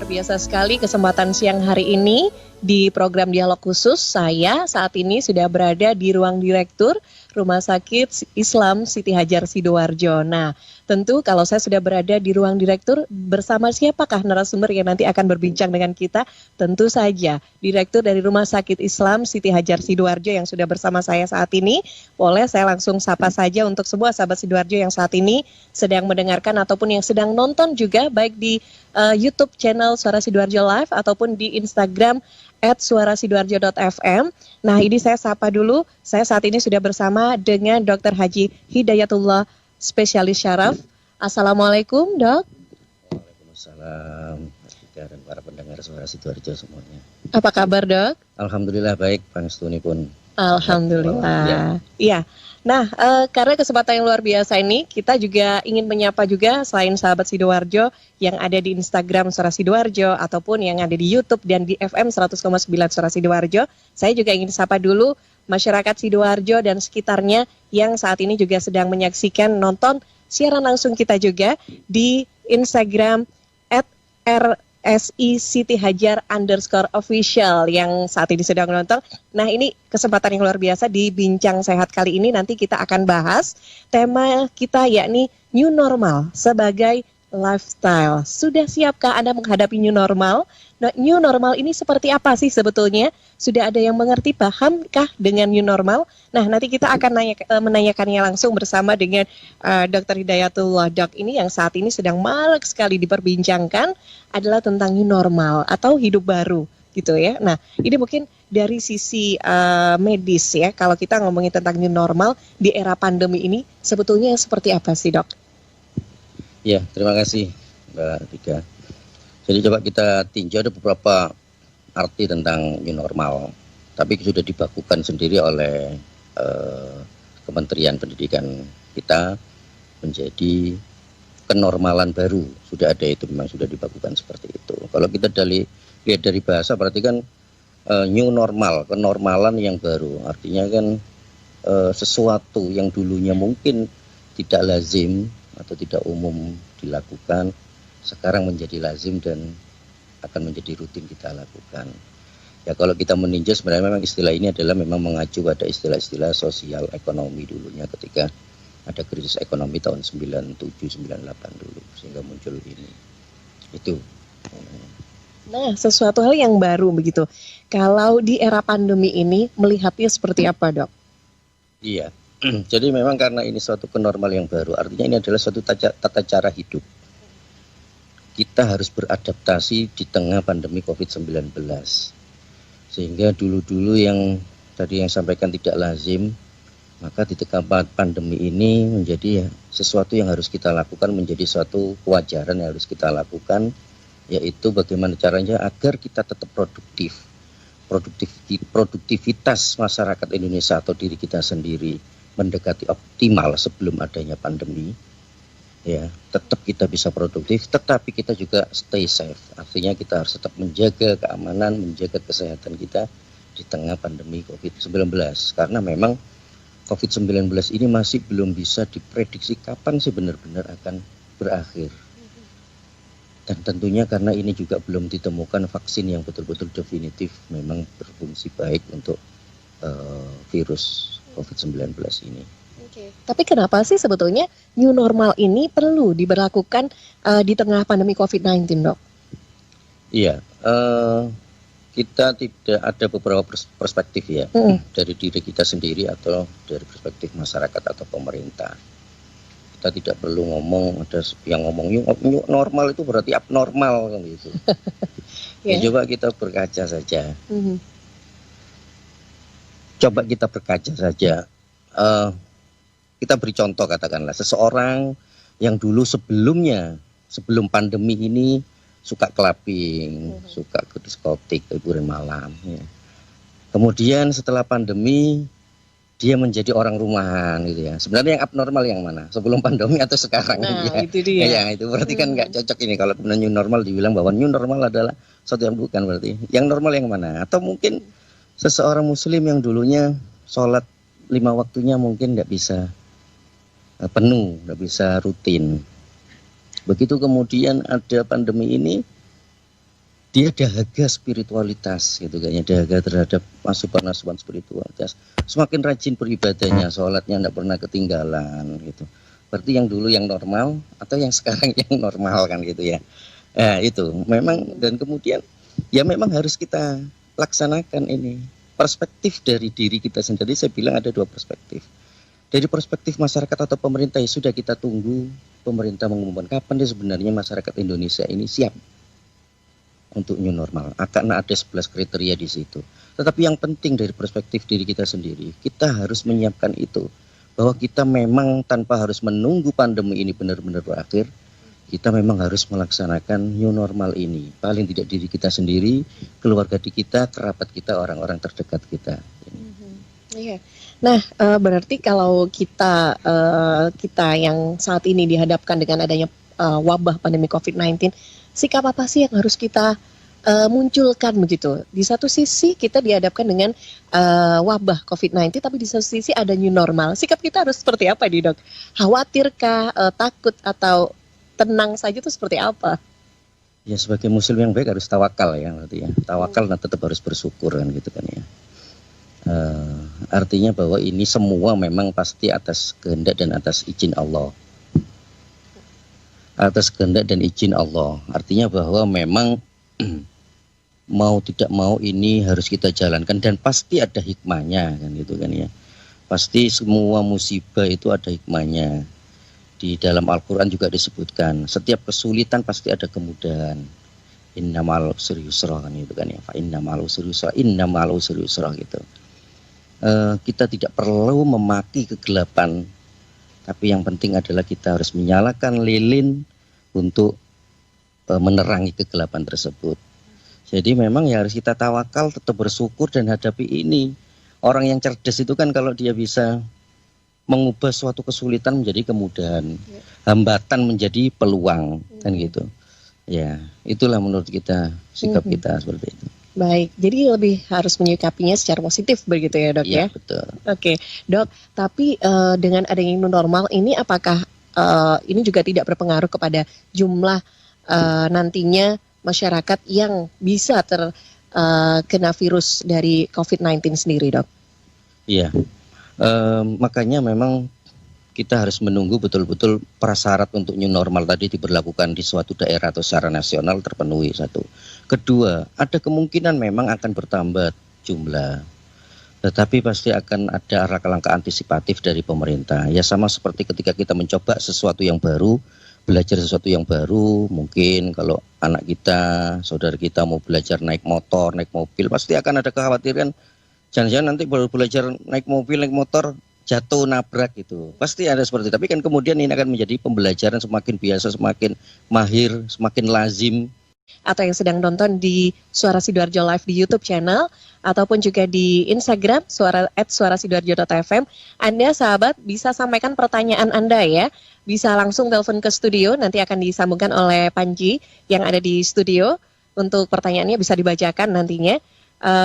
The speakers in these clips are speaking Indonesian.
biasa sekali kesempatan siang hari ini di program Dialog Khusus. Saya saat ini sudah berada di ruang direktur Rumah Sakit Islam Siti Hajar Sidoarjo. Nah, tentu kalau saya sudah berada di ruang direktur, bersama siapakah narasumber yang nanti akan berbincang dengan kita? Tentu saja Direktur dari Rumah Sakit Islam Siti Hajar Sidoarjo yang sudah bersama saya saat ini. Boleh saya langsung sapa saja untuk semua sahabat Sidoarjo yang saat ini sedang mendengarkan ataupun yang sedang nonton juga, baik di YouTube channel Suara Sidoarjo Live ataupun di Instagram @suarasidoarjo.fm. Nah, ini saya sapa dulu. Saya saat ini sudah bersama dengan Dr. Haji Hidayatullah, spesialis syaraf. Assalamualaikum, Dok. Waalaikumsalam, dan para pendengar Suara Sidoarjo semuanya. Apa kabar, Dok? Alhamdulillah baik, Pangestuni pun. Alhamdulillah. Iya. Nah, karena kesempatan yang luar biasa ini, kita juga ingin menyapa juga selain sahabat Sidoarjo yang ada di Instagram Suara Sidoarjo ataupun yang ada di YouTube dan di FM 100,9 Suara Sidoarjo. Saya juga ingin sapa dulu masyarakat Sidoarjo dan sekitarnya yang saat ini juga sedang menyaksikan nonton siaran langsung kita juga di Instagram @RSI Siti Hajar _official yang saat ini sedang menonton. Nah, ini kesempatan yang luar biasa di Bincang Sehat kali ini. Nanti kita akan bahas tema kita yakni New Normal sebagai lifestyle. Sudah siapkah Anda menghadapi new normal? Nah, new normal ini seperti apa sih sebetulnya? Sudah ada yang mengerti, pahamkah dengan new normal? Nah, nanti kita akan menanyakannya langsung bersama dengan Dr. Hidayatullah. Dok, ini yang saat ini sedang marak sekali diperbincangkan adalah tentang new normal atau hidup baru gitu ya. Nah, ini mungkin dari sisi medis ya, kalau kita ngomongin tentang new normal di era pandemi ini sebetulnya seperti apa sih, Dok? Ya, terima kasih Mbak Tika. Jadi coba kita tinjau ada beberapa arti tentang new normal, tapi sudah dibakukan sendiri oleh Kementerian Pendidikan kita menjadi kenormalan baru. Sudah ada itu, memang sudah dibakukan seperti itu. Kalau kita lihat dari bahasa berarti kan new normal, kenormalan yang baru. Artinya kan sesuatu yang dulunya mungkin tidak lazim atau tidak umum dilakukan, sekarang menjadi lazim dan akan menjadi rutin kita lakukan. Ya, kalau kita meninjau sebenarnya memang istilah ini adalah memang mengacu pada istilah-istilah sosial ekonomi dulunya ketika ada krisis ekonomi tahun 97-98 dulu sehingga muncul ini. Itu. Nah, sesuatu hal yang baru begitu. Kalau di era pandemi ini melihatnya seperti apa, Dok? Iya. Jadi memang karena ini suatu kenormal yang baru, artinya ini adalah suatu tata cara hidup. Kita harus beradaptasi di tengah pandemi COVID-19. Sehingga dulu-dulu yang tadi yang sampaikan tidak lazim, maka di tengah pandemi ini menjadi sesuatu yang harus kita lakukan, menjadi suatu kewajaran yang harus kita lakukan, yaitu bagaimana caranya agar kita tetap produktif. Produktivitas masyarakat Indonesia atau diri kita sendiri mendekati optimal sebelum adanya pandemi, ya tetap kita bisa produktif, tetapi kita juga stay safe. Artinya kita harus tetap menjaga keamanan, menjaga kesehatan kita di tengah pandemi COVID-19. Karena memang COVID-19 ini masih belum bisa diprediksi kapan sih benar-benar akan berakhir. Dan tentunya karena ini juga belum ditemukan vaksin yang betul-betul definitif memang berfungsi baik untuk virus COVID-19 ini. Oke. Tapi kenapa sih sebetulnya new normal ini perlu diberlakukan di tengah pandemi COVID-19, Dok? Iya, kita tidak ada beberapa perspektif ya, dari diri kita sendiri atau dari perspektif masyarakat atau pemerintah. Kita tidak perlu ngomong, ada yang ngomong new normal itu berarti abnormal kan gitu. Ya, coba kita berkaca saja. Coba kita berkaca saja. Kita beri contoh, katakanlah seseorang yang dulu sebelum pandemi ini suka clubbing, suka ke diskotik, hiburan malam. Ya. Kemudian setelah pandemi dia menjadi orang rumahan gitu ya. Sebenarnya yang abnormal yang mana? Sebelum pandemi atau sekarang? Nah, ya. itu dia. Ya, itu berarti kan nggak cocok ini kalau kemudian new normal dibilang bahwa new normal adalah sesuatu yang bukan berarti. Yang normal yang mana? Atau mungkin seseorang muslim yang dulunya sholat 5 waktunya mungkin nggak bisa penuh, nggak bisa rutin. Begitu kemudian ada pandemi ini, dia dahaga spiritualitas gitu kan ya, dahaga terhadap asupan-asupan spiritualitas. Semakin rajin beribadahnya, sholatnya tidak pernah ketinggalan gitu. Berarti yang dulu yang normal atau yang sekarang yang normal kan gitu ya. Itu memang, dan kemudian ya memang harus kita laksanakan ini. Perspektif dari diri kita sendiri, saya bilang ada dua perspektif. Dari perspektif masyarakat atau pemerintah, ya sudah kita tunggu pemerintah mengumumkan kapan dia sebenarnya masyarakat Indonesia ini siap untuk new normal. Karena ada 11 kriteria di situ. Tetapi yang penting dari perspektif diri kita sendiri, kita harus menyiapkan itu. Bahwa kita memang tanpa harus menunggu pandemi ini benar-benar berakhir, kita memang harus melaksanakan new normal ini. Paling tidak diri kita sendiri, keluarga kita, kerabat kita, orang-orang terdekat kita. Iya. Nah, berarti kalau kita yang saat ini dihadapkan dengan adanya wabah pandemi COVID-19, sikap apa sih yang harus kita munculkan begitu? Di satu sisi kita dihadapkan dengan wabah COVID-19, tapi di satu sisi ada new normal. Sikap kita harus seperti apa nih, Dok? Khawatirkah, takut, atau tenang saja itu seperti apa? Ya, sebagai muslim yang baik harus tawakal ya, berarti ya. Tawakal dan tetap harus bersyukur kan gitu kan ya. Artinya bahwa ini semua memang pasti atas kehendak dan atas izin Allah. Atas kehendak dan izin Allah. Artinya bahwa memang mau tidak mau ini harus kita jalankan, dan pasti ada hikmahnya kan gitu kan ya. Pasti semua musibah itu ada hikmahnya. Di dalam Al-Quran juga disebutkan, setiap kesulitan pasti ada kemudahan. Inna ma'al usri yusra kan itu kan ya. Fa inna ma'al usri yusra, inna ma'al usri yusra gitu. Kita tidak perlu memaki kegelapan, tapi yang penting adalah kita harus menyalakan lilin untuk menerangi kegelapan tersebut. Jadi memang ya harus kita tawakal, tetap bersyukur dan hadapi ini. Orang yang cerdas itu kan kalau dia bisa mengubah suatu kesulitan menjadi kemudahan, hambatan menjadi peluang, kan gitu. Ya, itulah menurut kita sikap kita seperti itu. Baik, jadi lebih harus menyikapinya secara positif begitu ya, Dok ya? Iya, betul. Oke, Dok, tapi dengan adanya new normal ini apakah ini juga tidak berpengaruh kepada jumlah nantinya masyarakat yang bisa terkena virus dari COVID-19 sendiri, Dok? Iya. Makanya memang kita harus menunggu betul-betul prasyarat untuk new normal tadi diberlakukan di suatu daerah atau secara nasional terpenuhi, satu. Kedua, ada kemungkinan memang akan bertambah jumlah, tetapi pasti akan ada langkah antisipatif dari pemerintah. Ya sama seperti ketika kita mencoba sesuatu yang baru, belajar sesuatu yang baru, mungkin kalau anak kita, saudara kita mau belajar naik motor, naik mobil, pasti akan ada kekhawatiran. Jangan-jangan nanti baru belajar naik mobil, naik motor, jatuh, nabrak gitu. Pasti ada seperti itu. Tapi kan kemudian ini akan menjadi pembelajaran semakin biasa, semakin mahir, semakin lazim. Atau yang sedang nonton di Suara Sidoarjo Live di YouTube channel, ataupun juga di Instagram, @suarasidoarjo.fm. Anda sahabat bisa sampaikan pertanyaan Anda ya. Bisa langsung telepon ke studio, nanti akan disambungkan oleh Panji yang ada di studio. Untuk pertanyaannya bisa dibacakan nantinya.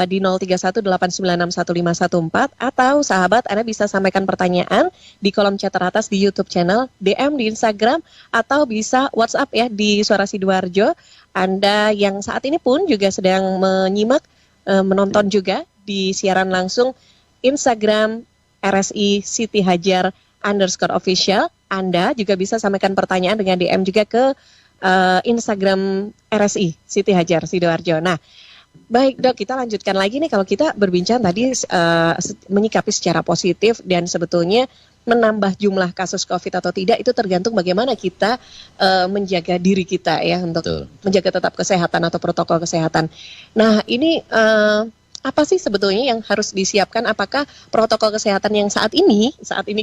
Di 0318961514, atau sahabat Anda bisa sampaikan pertanyaan di kolom chat teratas di YouTube channel, DM di Instagram, atau bisa WhatsApp ya di Suara Sidoarjo. Anda yang saat ini pun juga sedang menyimak, menonton juga di siaran langsung Instagram RSI Siti Hajar _official. Anda juga bisa sampaikan pertanyaan dengan DM juga ke Instagram RSI Siti Hajar Sidoarjo. Nah, baik Dok, kita lanjutkan lagi nih. Kalau kita berbincang tadi menyikapi secara positif dan sebetulnya menambah jumlah kasus COVID atau tidak itu tergantung bagaimana kita menjaga diri kita ya, untuk menjaga tetap kesehatan atau protokol kesehatan. Nah ini apa sih sebetulnya yang harus disiapkan? Apakah protokol kesehatan yang saat ini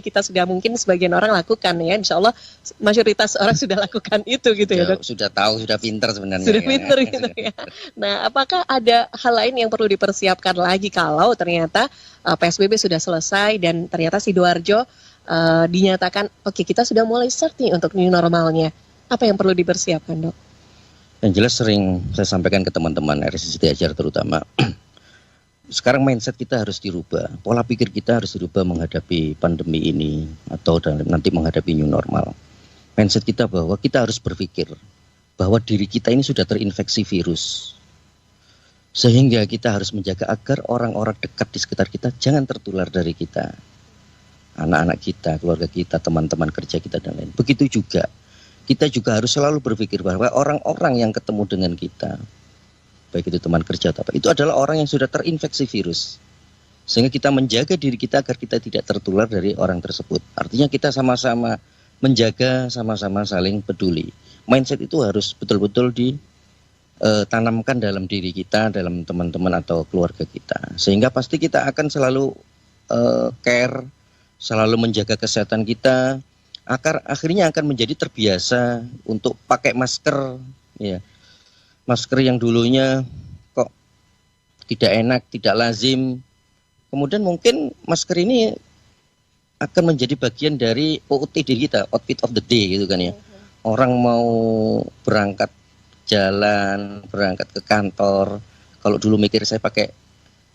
kita sudah mungkin sebagian orang lakukan ya, insya Allah mayoritas orang sudah lakukan itu gitu ya, Dok? Sudah tahu, sudah pintar sebenarnya. Sudah pintar gitu ya. Nah, apakah ada hal lain yang perlu dipersiapkan lagi kalau ternyata PSBB sudah selesai dan ternyata Sidoarjo dinyatakan oke, kita sudah mulai start nih untuk new normalnya. Apa yang perlu dipersiapkan, Dok? Yang jelas sering saya sampaikan ke teman-teman RSI Siti Hajar terutama, sekarang mindset kita harus dirubah, pola pikir kita harus dirubah menghadapi pandemi ini atau nanti menghadapi new normal. Mindset kita bahwa kita harus berpikir bahwa diri kita ini sudah terinfeksi virus. Sehingga kita harus menjaga agar orang-orang dekat di sekitar kita jangan tertular dari kita. Anak-anak kita, keluarga kita, teman-teman kerja kita, dan lain. Begitu juga, kita juga harus selalu berpikir bahwa orang-orang yang ketemu dengan kita, baik itu teman kerja atau apa, itu adalah orang yang sudah terinfeksi virus. Sehingga kita menjaga diri kita agar kita tidak tertular dari orang tersebut. Artinya kita sama-sama menjaga, sama-sama saling peduli. Mindset itu harus betul-betul ditanamkan dalam diri kita, dalam teman-teman atau keluarga kita. Sehingga pasti kita akan selalu care, selalu menjaga kesehatan kita, akhirnya akan menjadi terbiasa untuk pakai masker, ya. Masker yang dulunya kok tidak enak, tidak lazim. Kemudian mungkin masker ini akan menjadi bagian dari OOTD kita, outfit of the day gitu kan ya. Orang mau berangkat jalan, berangkat ke kantor, kalau dulu mikir saya pakai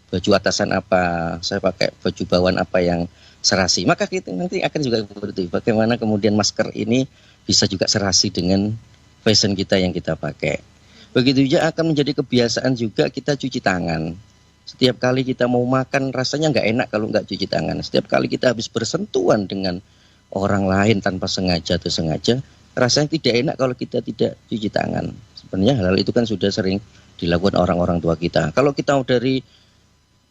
baju atasan apa, saya pakai baju bawahan apa yang serasi, maka kita nanti akan juga seperti itu. Bagaimana kemudian masker ini bisa juga serasi dengan fashion kita yang kita pakai. Begitu juga akan menjadi kebiasaan juga kita cuci tangan. Setiap kali kita mau makan rasanya nggak enak kalau nggak cuci tangan. Setiap kali kita habis bersentuhan dengan orang lain tanpa sengaja atau sengaja, rasanya tidak enak kalau kita tidak cuci tangan. Sebenarnya hal-hal itu kan sudah sering dilakukan orang-orang tua kita. Kalau kita dari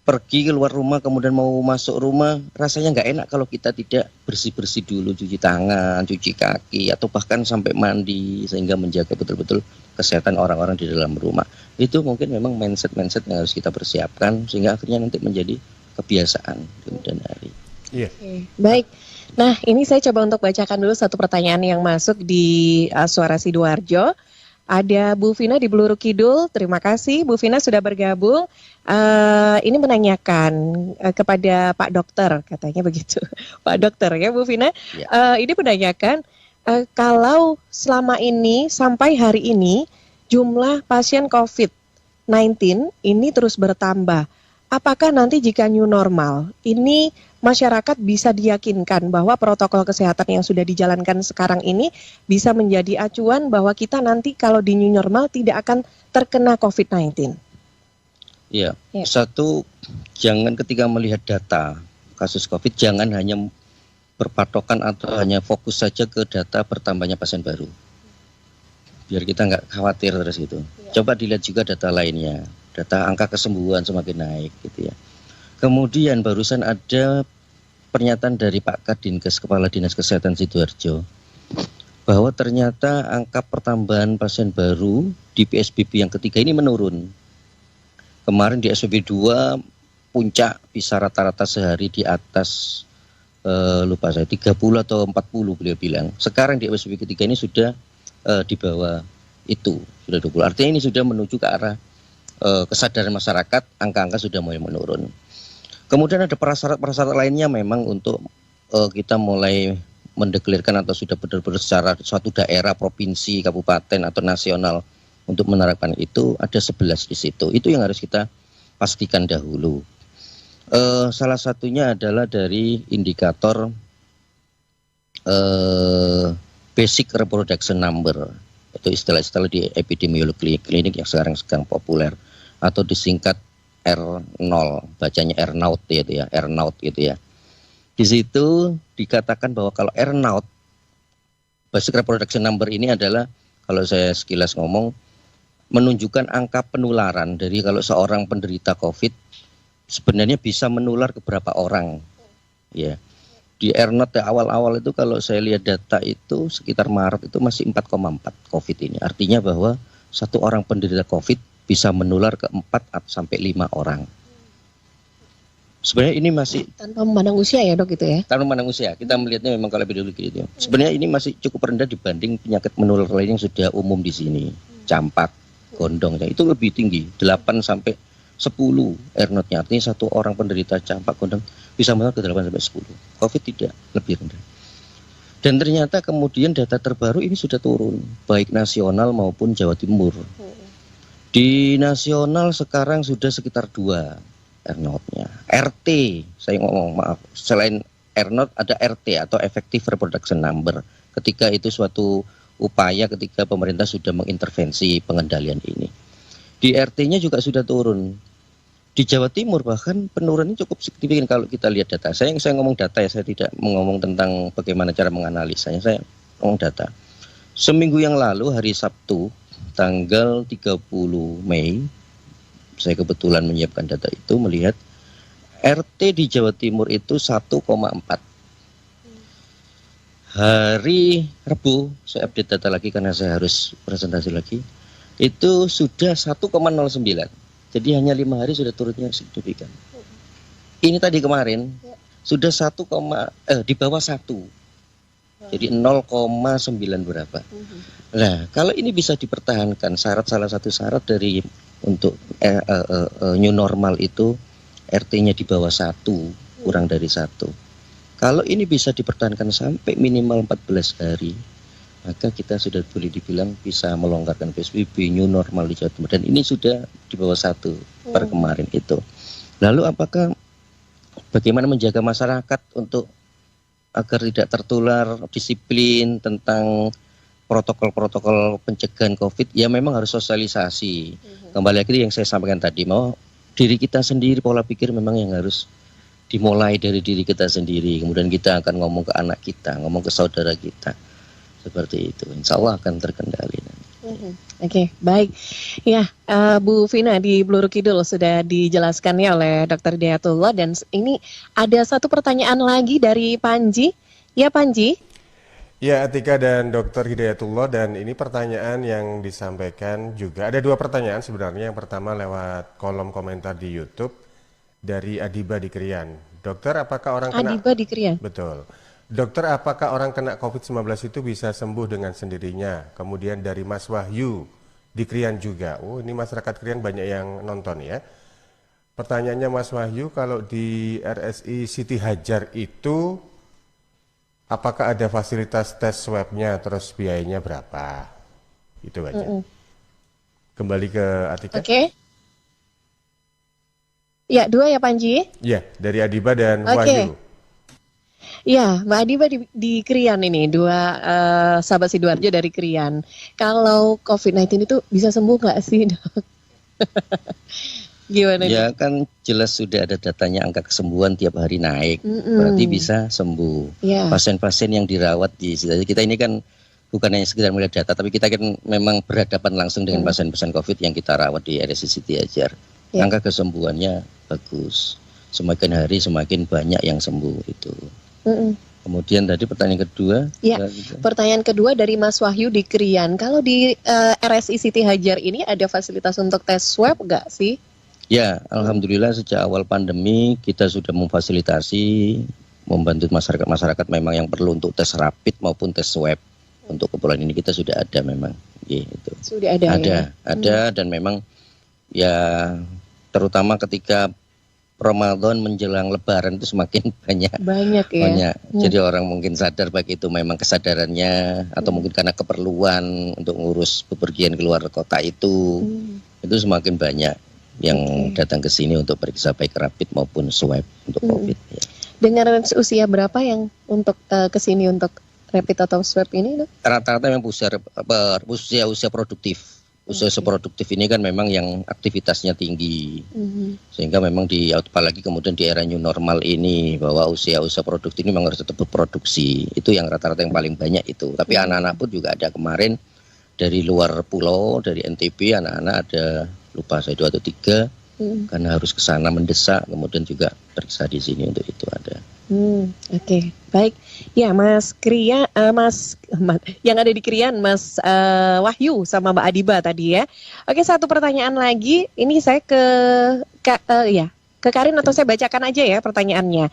pergi keluar rumah kemudian mau masuk rumah, rasanya nggak enak kalau kita tidak bersih-bersih dulu, cuci tangan, cuci kaki, atau bahkan sampai mandi, sehingga menjaga betul-betul kesehatan orang-orang di dalam rumah. Itu mungkin memang mindset-mindset yang harus kita persiapkan, sehingga akhirnya nanti menjadi kebiasaan di kemudian hari. Iya. Baik. Nah, ini saya coba untuk bacakan dulu satu pertanyaan yang masuk di Suara Sidoarjo. Ada Bu Vina di Bluru Kidul, terima kasih Bu Vina sudah bergabung. Ini menanyakan kepada Pak Dokter, katanya begitu. Pak Dokter ya Bu Vina. Ya. Ini menanyakan kalau selama ini sampai hari ini jumlah pasien COVID-19 ini terus bertambah. Apakah nanti jika new normal ini masyarakat bisa diyakinkan bahwa protokol kesehatan yang sudah dijalankan sekarang ini bisa menjadi acuan bahwa kita nanti kalau di new normal tidak akan terkena COVID-19? Ya. Ya. Satu, jangan ketika melihat data kasus COVID, jangan hanya berpatokan atau hanya fokus saja ke data bertambahnya pasien baru. Biar kita nggak khawatir terus gitu. Ya. Coba dilihat juga data lainnya, data angka kesembuhan semakin naik gitu ya. Kemudian barusan ada pernyataan dari Pak Kadinkes, Kepala Dinas Kesehatan Sidoarjo, bahwa ternyata angka pertambahan pasien baru di PSBB yang ketiga ini menurun. Kemarin di SPB 2 puncak bisa rata-rata sehari di atas lupa saya 30 atau 40 beliau bilang. Sekarang di PSBB ketiga ini sudah di bawah itu, sudah 20. Artinya ini sudah menuju ke arah kesadaran masyarakat, angka-angka sudah mulai menurun. Kemudian ada prasyarat-prasyarat lainnya memang untuk kita mulai mendeklirkan atau sudah benar-benar secara suatu daerah, provinsi, kabupaten atau nasional untuk menerapkan itu, ada 11 di situ. Itu yang harus kita pastikan dahulu. Salah satunya adalah dari indikator basic reproduction number, itu istilah-istilah di epidemiologi klinik yang sekarang sedang populer, atau disingkat R0, bacanya R0 gitu ya, R0 gitu ya. Di situ dikatakan bahwa kalau R0, basic reproduction number ini adalah, kalau saya sekilas ngomong, menunjukkan angka penularan dari kalau seorang penderita COVID sebenarnya bisa menular ke berapa orang. Ya. Di R0 ya, awal-awal itu kalau saya lihat data itu sekitar Maret itu masih 4,4 COVID ini. Artinya bahwa satu orang penderita COVID bisa menular ke 4 sampai 5 orang. Sebenarnya ini masih Tanpa memandang usia ya Dok itu ya? tanpa memandang usia. Kita melihatnya memang kalau epidemiologi itu. Sebenarnya ini masih cukup rendah dibanding penyakit menular lain yang sudah umum di sini. Campak, gondong, itu lebih tinggi, 8 sampai 10 R0-nya. Artinya satu orang penderita campak, gondong bisa menular ke 8 sampai 10. COVID tidak, lebih rendah. Dan ternyata kemudian data terbaru ini sudah turun, baik nasional maupun Jawa Timur. Di nasional sekarang sudah sekitar 2 R0-nya. RT, saya ngomong maaf, selain R0 ada RT atau Effective Reproduction Number. Ketika itu suatu upaya ketika pemerintah sudah mengintervensi pengendalian ini. Di RT-nya juga sudah turun. Di Jawa Timur bahkan penurunannya cukup signifikan kalau kita lihat data. Saya ngomong data ya, saya tidak ngomong tentang bagaimana cara menganalisanya. Saya ngomong data. Seminggu yang lalu hari Sabtu tanggal 30 Mei, saya kebetulan menyiapkan data itu, melihat RT di Jawa Timur itu 1,4. Hari Rabu, saya update data lagi karena saya harus presentasi lagi, itu sudah 1,09. Jadi hanya 5 hari sudah turunnya signifikan. Ini tadi kemarin sudah di bawah 1. Jadi 0,9 berapa. Nah, kalau ini bisa dipertahankan, salah satu syarat dari untuk new normal itu RT-nya di bawah 1, kurang dari 1. Kalau ini bisa dipertahankan sampai minimal 14 hari, maka kita sudah boleh dibilang bisa melonggarkan PSBB new normal di Jawa Timur. Dan ini sudah di bawah 1 per kemarin itu. Lalu bagaimana menjaga masyarakat untuk agar tidak tertular, disiplin tentang protokol-protokol pencegahan COVID, ya memang harus sosialisasi. Kembali lagi yang saya sampaikan tadi, mau diri kita sendiri, pola pikir memang yang harus dimulai dari diri kita sendiri. Kemudian kita akan ngomong ke anak kita, ngomong ke saudara kita. Seperti itu, insya Allah akan terkendali. Oke, baik. Ya, Bu Vina di Bluru Kidul sudah dijelaskan ya oleh Dr. Hidayatullah, dan ini ada satu pertanyaan lagi dari Panji. Ya, Panji. Ya, Atika dan Dr. Hidayatullah, dan ini pertanyaan yang disampaikan juga. Ada 2 pertanyaan sebenarnya. Yang pertama lewat kolom komentar di YouTube dari Adiba di Krian. Dokter, apakah orang kena... Adiba di Krian. Betul. Dokter, apakah orang kena COVID-19 itu bisa sembuh dengan sendirinya? Kemudian dari Mas Wahyu di Krian juga. Oh, ini masyarakat Krian banyak yang nonton ya. Pertanyaannya Mas Wahyu, kalau di RSI Siti Hajar itu apakah ada fasilitas tes swab-nya, terus biayanya berapa? Itu aja. Kembali ke Atika. Oke. Ya, 2 ya Panji? Ya, dari Adiba dan Wahyu. Ya, Mbak Adiba di Krian ini, 2 sahabat Sidoarjo dari Krian. Kalau COVID-19 itu bisa sembuh nggak sih, Dok? Gimana? Ya kan jelas sudah ada datanya, angka kesembuhan tiap hari naik, berarti bisa sembuh. Pasien-pasien yang dirawat di kita ini kan bukan hanya sekedar melihat data, tapi kita kan memang berhadapan langsung dengan pasien-pasien COVID yang kita rawat di RSI Siti Hajar. Angka kesembuhannya bagus, semakin hari semakin banyak yang sembuh itu. Kemudian tadi pertanyaan kedua. Ya, pertanyaan kedua dari Mas Wahyu di Krian. Kalau di RSI Siti Hajar ini ada fasilitas untuk tes swab nggak sih? Ya, alhamdulillah sejak awal pandemi kita sudah memfasilitasi, membantu masyarakat memang yang perlu untuk tes rapid maupun tes swab. Untuk keperluan ini kita sudah ada memang. Gitu. Sudah ada. Ada dan memang ya terutama ketika Ramadan menjelang Lebaran itu semakin banyak ya. Jadi orang mungkin sadar baik itu memang kesadarannya atau mungkin karena keperluan untuk ngurus bepergian keluar kota itu semakin banyak yang datang ke sini untuk periksa baik rapid maupun swab untuk COVID. Ya. Dengan usia berapa yang untuk ke sini untuk rapid atau swab ini, Dok? Rata-rata memang usia produktif. Usia produktif ini kan memang yang aktivitasnya tinggi, sehingga memang apalagi kemudian di era new normal ini bahwa usia produktif ini memang harus tetap berproduksi. Itu yang rata-rata yang paling banyak itu. Tapi anak-anak pun juga ada kemarin dari luar pulau, dari NTB anak-anak ada lupa saya 2 atau 3 karena harus ke sana mendesak, kemudian juga periksa di sini untuk itu ada. Oke, baik. Ya, Mas yang ada di Krian, Mas Wahyu sama Mbak Adiba tadi ya. Oke, satu pertanyaan lagi. Ini saya ke Karin atau saya bacakan aja ya pertanyaannya.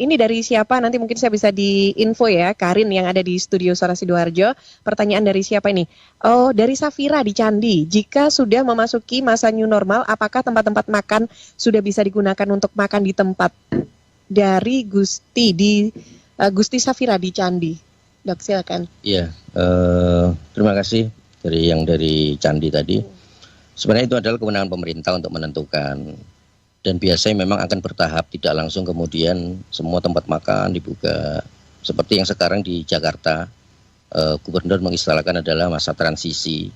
Ini dari siapa? Nanti mungkin saya bisa diinfo ya, Karin yang ada di studio Suara Sidoarjo. Pertanyaan dari siapa ini? Oh, dari Safira di Candi. Jika sudah memasuki masa new normal, apakah tempat-tempat makan sudah bisa digunakan untuk makan di tempat? Dari Gusti Safira di Candi. Dok, silakan. Iya, terima kasih dari Candi tadi. Sebenarnya itu adalah kewenangan pemerintah untuk menentukan, dan biasanya memang akan bertahap, tidak langsung kemudian semua tempat makan dibuka. Seperti yang sekarang di Jakarta, gubernur mengistilahkan adalah masa transisi.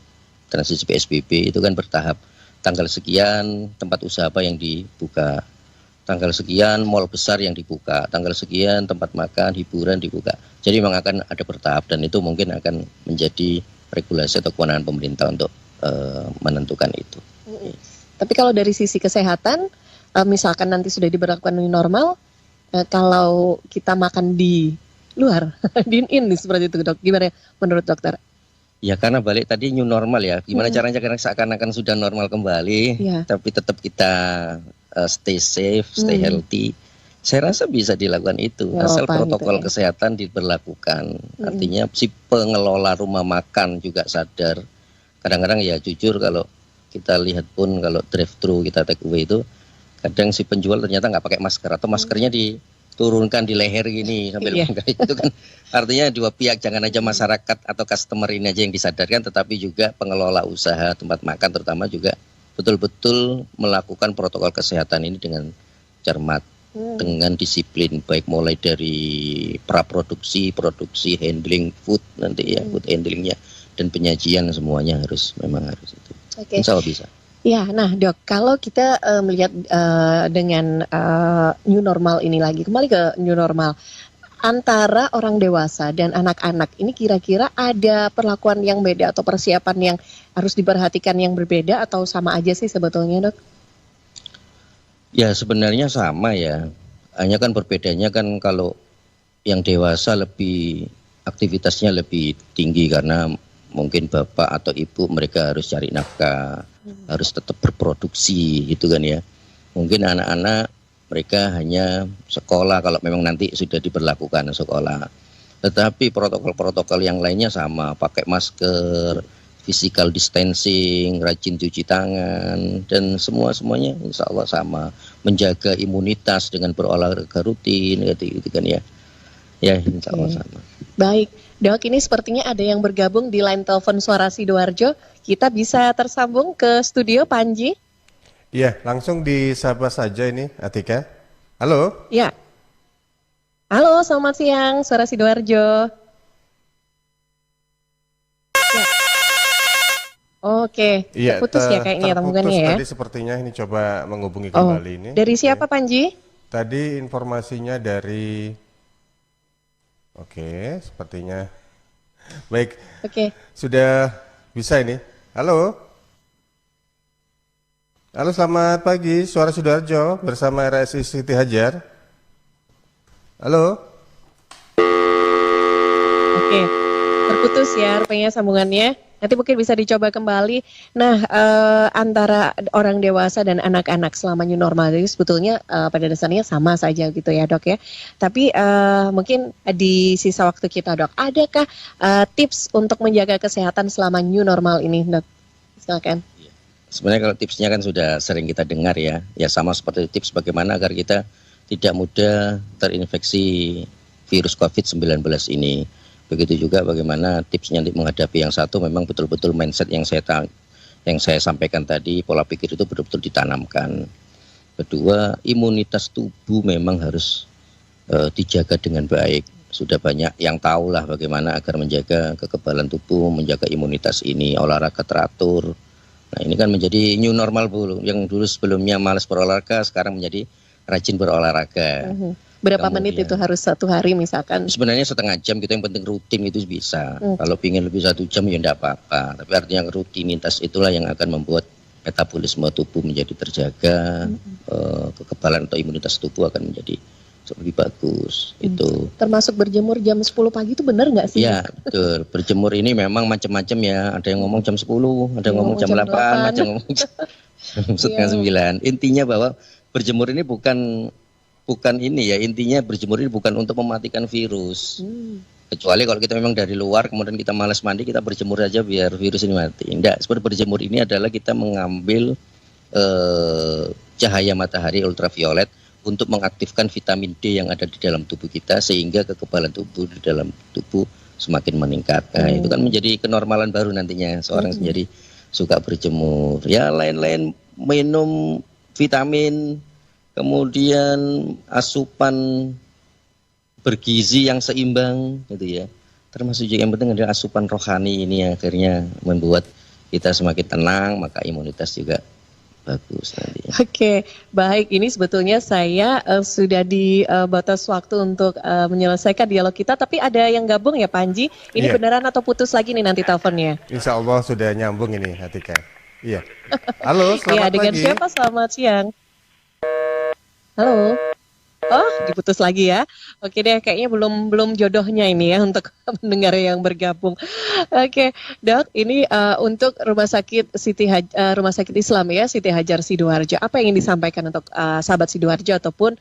transisi PSBB itu kan bertahap. Tanggal sekian tempat usaha apa yang dibuka, tanggal sekian mal besar yang dibuka, tanggal sekian tempat makan, hiburan dibuka. Jadi memang akan ada bertahap dan itu mungkin akan menjadi regulasi atau kewenangan pemerintah untuk menentukan itu. Tapi kalau dari sisi kesehatan, misalkan nanti sudah diberlakukan new normal, kalau kita makan di luar, dine-in seperti itu dok, gimana menurut dokter? Ya karena balik tadi new normal ya, gimana caranya karena seakan-akan sudah normal kembali, tapi tetap kita stay safe, stay healthy. Saya rasa bisa dilakukan itu, asal protokol kesehatan diberlakukan. Artinya si pengelola rumah makan juga sadar. Kadang-kadang ya jujur kalau kita lihat pun kalau drive-thru kita take away itu, kadang si penjual ternyata nggak pakai masker atau maskernya diturunkan di leher gini sambil itu kan artinya dua pihak, jangan aja masyarakat atau customer ini aja yang disadarkan, tetapi juga pengelola usaha tempat makan terutama juga betul-betul melakukan protokol kesehatan ini dengan cermat, dengan disiplin, baik mulai dari praproduksi, produksi, handling food nanti ya, food handlingnya dan penyajian semuanya memang harus itu. Insya Allah bisa. Ya, nah dok, kalau kita melihat dengan new normal ini lagi, kembali ke new normal, antara orang dewasa dan anak-anak ini kira-kira ada perlakuan yang beda atau persiapan yang harus diperhatikan yang berbeda atau sama aja sih sebetulnya dok? Ya sebenarnya sama ya, hanya kan berbedanya kan kalau yang dewasa lebih aktivitasnya lebih tinggi karena mungkin bapak atau ibu mereka harus cari nafkah, harus tetap berproduksi gitu kan ya. Mungkin anak-anak mereka hanya sekolah kalau memang nanti sudah diberlakukan sekolah. Tetapi protokol-protokol yang lainnya sama, pakai masker, physical distancing, rajin cuci tangan, dan semuanya insya Allah sama. Menjaga imunitas dengan berolahraga rutin gitu kan ya. Ya insya Allah sama. Baik, dok, ini sepertinya ada yang bergabung di line telepon Suara Sidoarjo. Kita bisa tersambung ke studio, Panji? Iya, langsung disapa saja ini, Atika. Halo? Ya. Halo, selamat siang, Suara Sidoarjo. Ya. Oke, terputus ya kayaknya sambungannya ya. Tadi sepertinya ini coba menghubungi kembali ini. Dari siapa, Panji? Tadi informasinya dari... Oke, sepertinya baik. Sudah bisa ini. Halo. Halo, selamat pagi. Suara Sidoarjo bersama RSI Siti Hajar. Halo. Oke, terputus ya rupanya sambungannya. Nanti mungkin bisa dicoba kembali. Nah, antara orang dewasa dan anak-anak selama new normal itu sebetulnya pada dasarnya sama saja gitu ya dok ya. Tapi mungkin di sisa waktu kita dok, adakah tips untuk menjaga kesehatan selama new normal ini dok? Silakan. Sebenarnya kalau tipsnya kan sudah sering kita dengar ya. Ya sama seperti tips bagaimana agar kita tidak mudah terinfeksi virus COVID-19 ini. Begitu juga bagaimana tipsnya untuk menghadapi yang satu, memang betul-betul mindset yang saya sampaikan tadi, pola pikir itu betul-betul ditanamkan. Kedua, imunitas tubuh memang harus dijaga dengan baik. Sudah banyak yang tahu lah bagaimana agar menjaga kekebalan tubuh, menjaga imunitas ini, olahraga teratur. Nah ini kan menjadi new normal Bu, yang dulu sebelumnya malas berolahraga, sekarang menjadi rajin berolahraga. Berapa menit itu harus satu hari misalkan? Sebenarnya setengah jam gitu, yang penting rutin itu bisa. Kalau ingin lebih 1 jam ya enggak apa-apa. Tapi artinya rutinitas itulah yang akan membuat metabolisme tubuh menjadi terjaga, kekebalan atau imunitas tubuh akan menjadi lebih bagus. Itu. Termasuk berjemur jam 10 pagi itu benar nggak sih? Ya betul. Berjemur ini memang macam-macam ya. Ada yang ngomong jam 10, ada yang ngomong jam 8, ada yang ngomong jam 9. Intinya bahwa berjemur ini bukan ini ya, intinya berjemur ini bukan untuk mematikan virus. Kecuali kalau kita memang dari luar kemudian kita malas mandi, kita berjemur aja biar virus ini mati. Enggak, seperti berjemur ini adalah kita mengambil cahaya matahari ultraviolet untuk mengaktifkan vitamin D yang ada di dalam tubuh kita sehingga kekebalan tubuh di dalam tubuh semakin meningkat. Nah, itu kan menjadi kenormalan baru nantinya seorang menjadi suka berjemur. Ya lain-lain, minum vitamin, kemudian asupan bergizi yang seimbang gitu ya. Termasuk juga yang penting adalah asupan rohani ini yang akhirnya membuat kita semakin tenang, maka imunitas juga bagus nanti. Oke, baik. Ini sebetulnya saya sudah di batas waktu untuk menyelesaikan dialog kita, tapi ada yang gabung ya Panji. Ini Iya. beneran atau putus lagi nih nanti teleponnya? Insya Allah sudah nyambung ini Atika. Iya. Halo, Iya, selamat dengan pagi. siapa? Selamat siang. Halo. Oh, diputus lagi ya. Oke deh, kayaknya belum jodohnya ini ya untuk mendengar yang bergabung. Oke, Dok, ini untuk Rumah Sakit Islam ya Siti Hajar Sidoarjo. Apa yang ingin disampaikan untuk sahabat Sidoarjo ataupun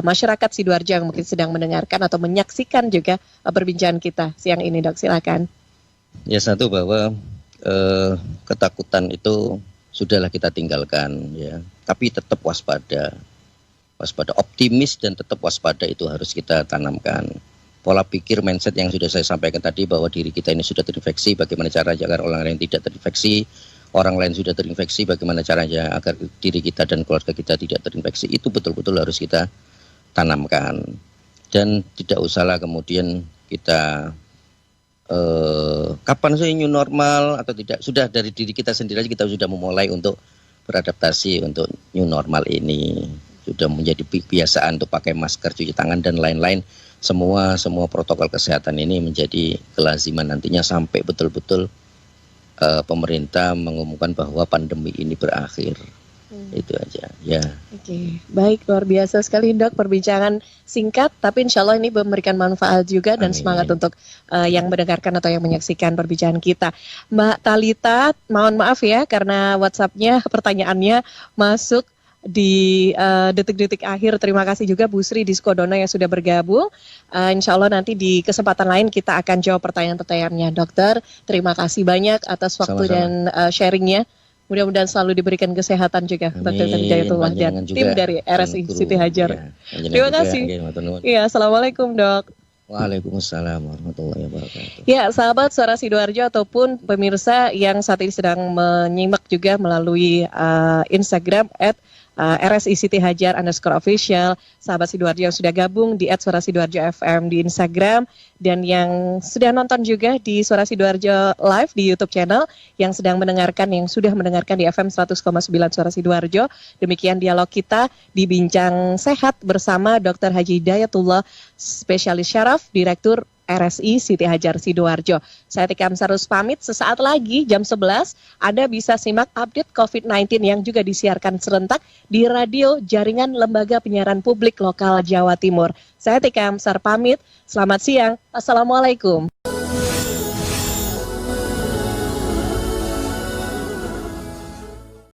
masyarakat Sidoarjo yang mungkin sedang mendengarkan atau menyaksikan juga perbincangan kita siang ini, Dok? Silakan. Ya, satu bahwa ketakutan itu sudahlah kita tinggalkan ya, tapi tetap waspada, optimis dan tetap waspada itu harus kita tanamkan. Pola pikir mindset yang sudah saya sampaikan tadi bahwa diri kita ini sudah terinfeksi, bagaimana caranya agar orang lain tidak terinfeksi, orang lain sudah terinfeksi, bagaimana caranya agar diri kita dan keluarga kita tidak terinfeksi, itu betul-betul harus kita tanamkan. Dan tidak usahlah kemudian kita kapan sih new normal atau tidak, sudah dari diri kita sendiri kita sudah memulai untuk beradaptasi untuk new normal ini. Sudah menjadi kebiasaan untuk pakai masker, cuci tangan dan lain-lain. Semua protokol kesehatan ini menjadi kelaziman nantinya sampai betul-betul pemerintah mengumumkan bahwa pandemi ini berakhir. Itu aja ya. Oke, baik, luar biasa sekali Dok, perbincangan singkat tapi insya Allah ini memberikan manfaat juga dan Amin. semangat untuk yang mendengarkan atau yang menyaksikan perbincangan kita. Mbak Talita, mohon maaf ya karena WhatsApp-nya pertanyaannya masuk di detik-detik akhir. Terima kasih juga Bu Sri di Skodono yang sudah bergabung. Insya Allah nanti di kesempatan lain kita akan jawab pertanyaan-pertanyaannya. Dokter, terima kasih banyak atas waktu Sama-sama. dan sharingnya. Mudah-mudahan selalu diberikan kesehatan juga Dr. Hidayatullah dan Panjenengan juga, tim dari RSI dan Siti kru. Hajar. Ya, panjenengan Terima juga. kasih. Oke, matur nuwun. Iya, Assalamualaikum Dok. Waalaikumsalam warahmatullahi wabarakatuh. Ya, sahabat Suara Sidoarjo ataupun pemirsa yang saat ini sedang menyimak juga melalui Instagram @RSI Siti Hajar _official. Sahabat Sidoarjo yang sudah gabung di @Suara Sidoarjo FM di Instagram dan yang sudah nonton juga di Suara Sidoarjo live di YouTube channel, yang sedang mendengarkan, yang sudah mendengarkan di FM 100,9 Suara Sidoarjo. Demikian dialog kita di Bincang Sehat bersama Dr. Haji Hidayatullah, spesialis syaraf, Direktur RSI Siti Hajar Sidoarjo. Saya Tika Amsarus pamit, sesaat lagi jam 11 Anda bisa simak update COVID-19 yang juga disiarkan serentak di radio jaringan Lembaga Penyiaran Publik Lokal Jawa Timur. Saya Tika Amsar pamit, selamat siang, Assalamualaikum.